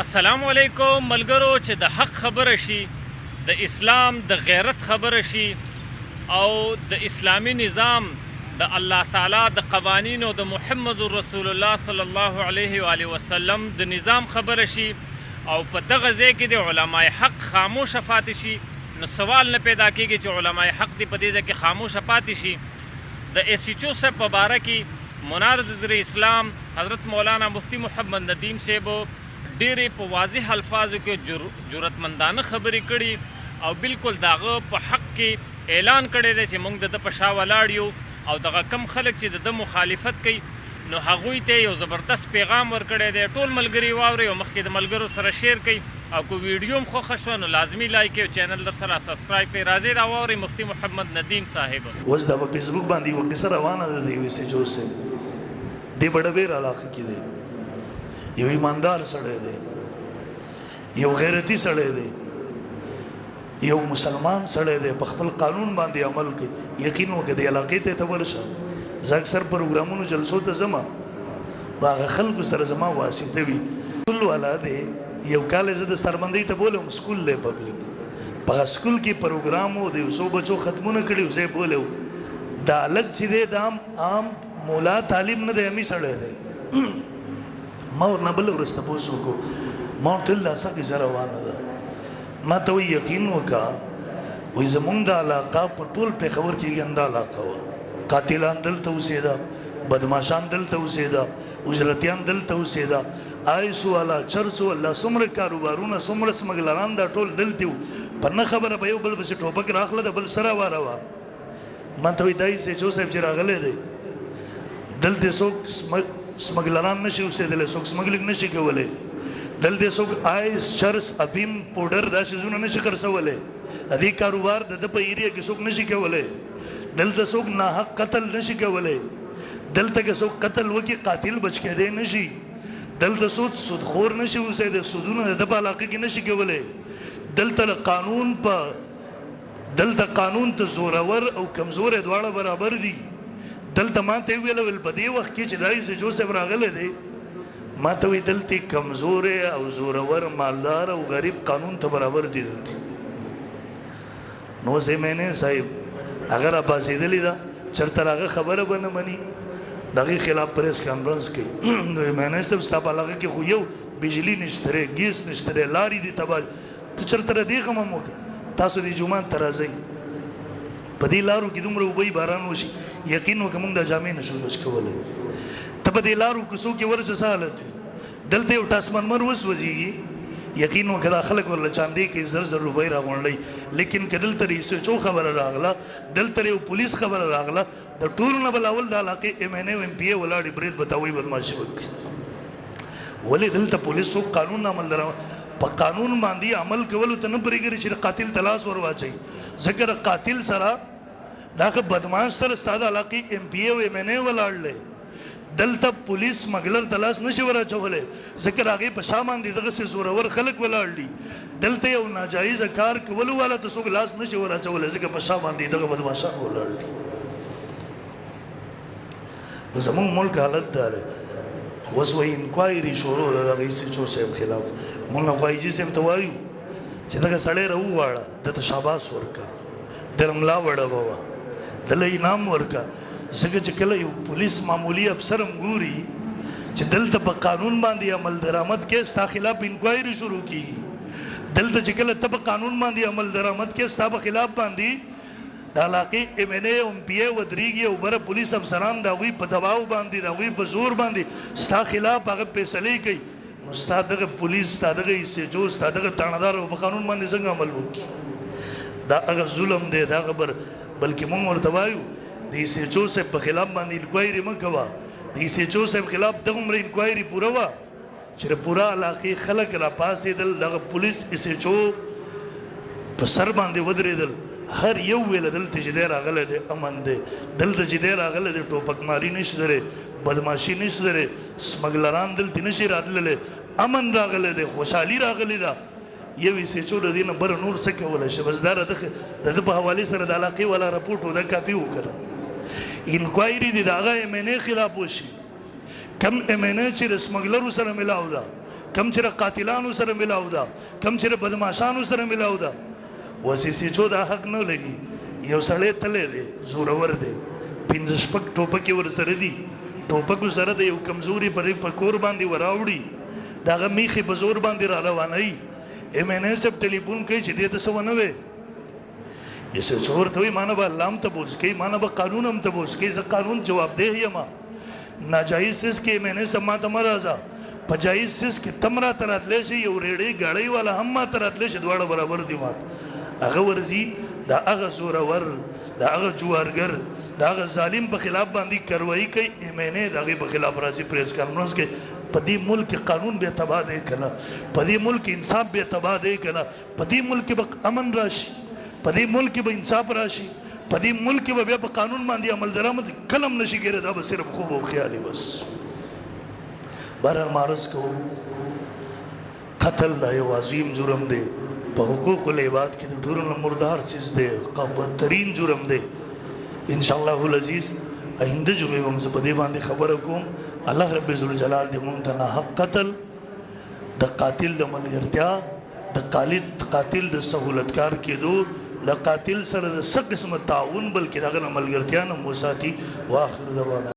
السلام علیکم ملګرو چې د حق خبره شي د اسلام د غیرت خبره شي او د اسلامی نظام د الله تعالی د قوانینو د محمد رسول الله صلی الله علیه و آله وسلم د نظام خبره شي او په دغه ځای کې د علماء حق خاموش پاتې شي نو سوال نه پیدا کیږي چې علماء حق دی په دې ځای کې خاموش پاتې شي د ایسیچو صاحب په باره کې منار ذکر اسلام حضرت مولانا مفتی محمد ندیم صاحب ډېرې په واضح الفاظو کې جرأتمندانه خبرې کړي او بالکل داغه په حق کې اعلان کړی دی چې موږ د په شا ولاړ یو او دغه کم خلک چې د مخالفت کوي نو هغوی ته یو زبردست پیغام ورکړی دی ټول ملګري واوري او مخکې د ملګرو سره شیر کوي او که ویډیو هم خوښه شوه نو لازمي لایک او چینل در سره سبسکرایب کړئ راځئ دا واورئ مفتی محمد ندیم صاحب اوس دا په فیسبوک باندې یوه قصه روانه ده د یوې سجو صاحب دې په ډبیر علاقه کې دی یو ایماندار سړی دی یو غیرتی سړی دی یو مسلمان سړی دی په خپل قانون باندې عمل کوي یقین وکړه دې علاقې ته ورشه زه اکثر پروګرامونو جلسو ته ځم نو هغه خلکو سره زما واسطه وي سکول والا دی یو کال زه د سربندۍ ته بولم سکول دی پبلک په هغه سکول کې پروګرام و د یو څو بچو ختمونه کړي زه بولو دا هلک چې دی د عام مولا تعلیم نه دی امي سړی دی ما ورنه بل ورسته پوس وکړو ما ورته ویل دا څه کیسه روانه ده ما ته وایي یقین وکړه وایي زمونږ د علاقه په ټول پېښور کې ګنده علاقه وه قاتلان دلته اوسېده بدماشان دلته اوسېده اجرتیان دلته اوسېده آیس والا چرس والا څومره کاروبارونه څومره سمګلران دا ټول دلته وو په نه خبره به یو بل پسې ټوپک راخله د بل سره واروه ما ته وایي دا یې سیچو صاحب چې راغلی دی دلته څوک سمګلران نشي اوسېدلی څوک سمګلنګ نشي کولی دلته څوک آیس چرس افیم پوډر دا شیزونه نشي خرڅولی د دې کاروبار د ده په ایریا کې څوک نشي کولی دلته څوک ناحق قتل نشي کولی دلته که څوک قتل وکړي قاتل بچ کېدی نشي دلته څوک سودخور نشي اوسېدی سودونه د ده په علاقه کې نشي کولی دلته قانون ته زورور او کمزور دواړه برابر دي دلته ما ته ویل په دې وخت کې چې دای سجو صاحب راغلی دی ما ته وایي دلته کمزور او زورور مالدار او غریب قانون ته برابر دي دلته نو زمینه صاحب اگر اباسېدلی ده چېرته هغه خبره به نه مني د هغې خلاف پریس کانفرنس کوي نو زمینه صاحب ستا په علاقه کې خو یو بجلي نشته دی ګیس نشته دی لارې دي تباه ته چېرته د دې غم هم وکړه تاسو دې جومات ته راځئ په دې لارو کې دومره اوبه باران وشي یقین وکړه موږ دا جامې نشو بچ کولی ته په دې لارو کوڅو کې ورشه څه حالت وي دلته یو ټاسمنمر وسوځېږي یقین وکړه دا خلک ورله چاندې کوي زر زر روپۍ راغونډوي لیکن که دلته د ایسچو خبره راغله دلته یو پولیس خبره راغله د ټولو نه بل اول د علاقې ایم این اے او ایم پی اے ولاړې برید به ته وایي بدماشي وکړي ولې دلته پولیس څوک قانون عمل درو په قانون باندې عمل کولو ته نه پرېږدي چې قاتل ته لاس ور واچوي ځکه د قاتل سره دغه بدماش سره ستا د علاقې ایم پی اے او ایم این اے ولاړلی دلته پولیس مګلر ته لاس نشي ور اچولی ځکه د هغې په شا باندې دغسې زورور خلک ولاړ دي دلته یو ناجایزه کار کولو والا ته څوک لاس نشي ور اچولی ځکه په شا باندې دغه بدماشان ولاړ دي نو زموږ ملک حالت دا دی اوس وایي انکوایري شروع ده د هغه ایسچو صاحب خلاف مونږ خواهیجي صاحب ته وایو چې دغه سړی راوغواړه ده ته شاباس ورکړه د ملا وړوه دله انعام ورکړه ځکه چې کله یو پولیس معمولي افسر هم ګوري چې دلته په قانون باندې عمل درآمد کې ستا خلاف انکوایري شروع کېږي دلته چې کله ته په قانون باندې عمل درآمد کې ستا په خلاف باندې د علاقې ایم این اے او ایم پی اے ودرېږي او بره پولیس افسران د هغوی په دباو باندې د هغوی په زور باندې ستا خلاف هغه فیصلې کوي نو ستا دغه پولیس ستا دغه ایسچو ستا دغه تاڼهدار په قانون باندې څنګه عمل وکړي دا هغه ظلم دی دا خبر بلکې موږ ورته وایو د ایسچو صاحب په خلاف باندې انکوایري مه کوه د ایسچو صاحب خلاف دغومره انکوایري پوره وه چې پوره علاقې خلک راپاڅېدل دغه پولیس ایسچو په سر باندې ودرېدل هر یو ویله دلته چې دی راغلی دی امن دی دلته چې دی راغلی دی ټوپکماري نشته دی بدماشي نشته دی سمګلران دلته نشي راتللی امن راغلی دی خوشحالي راغلی ده یو ایسچو د دې نه بره نور څه کولی شي بس دا د ده په حوالې سره د علاقې والا رپورټ و دا کافي وکړه انکوایري دي د هغه ایم این اے خلاف وشي کم ایم این اے چې د سمګلرو سره ملاو ده کم چې قاتلانو سره ملاو ده کم چې بدمعشانو سره ملاو ده وسیسي چو دا حق نه لګي یو سړی تللی دی زورور دی 5 شپږ ټوپکې ورسره دي ټوپکو سره د یو کمزوري په کور باندې وراوړي د هغه میخې په زور باندې را روانوي MNA صاحب ټلیفون کوي چې دې ته څه ونه وی یسه څور ته وي ما نه به الله هم تپوس کوي ما نه به قانون هم تپوس کوي زه قانون جوابدeh یم ناجایز سیس کې MNA صاحب ما ته مه راځه په جایز سیس کې تم راته راتلی شي یو ریډۍ ګاډۍ والا هم ما ته راتلی شي دواړه برابر دي ماته هغه ورځي د هغه زورور د هغه جوارګر د هغه ظالم په خلاف باندې کاروایي کوي MNA د هغې په خلاف راځي پریس کانفرنس کې په دې ملک قانون بیا تباه دی که نه په دې ملک انصاف بیا تباه دی که نه په دې ملک به امن راشي په دې ملک به انصاف راشي په دې ملک به بیا په قانون باندې عمل درآمد کلم نشي کېدی دا به صرف خوب او خیالي بس بهرحال معرض کوو قتل دا یو عظیم جرم دی په حقوق العباد کې د ټولو نه مردار څیز دی بدترین جرم دی انشاءالله العزیز آئنده جمعې به هم زه په دې باندې خبره کوم الله رب ذوالجلال دې مونږ ته ناحق قتل د قاتل د ملګرتیا د قاتل د سهولتکار کېدو د قاتل سره د څه قسمه تعاون بلکې د هغه نه ملګرتیا نه مو ساتي واخر دعوانا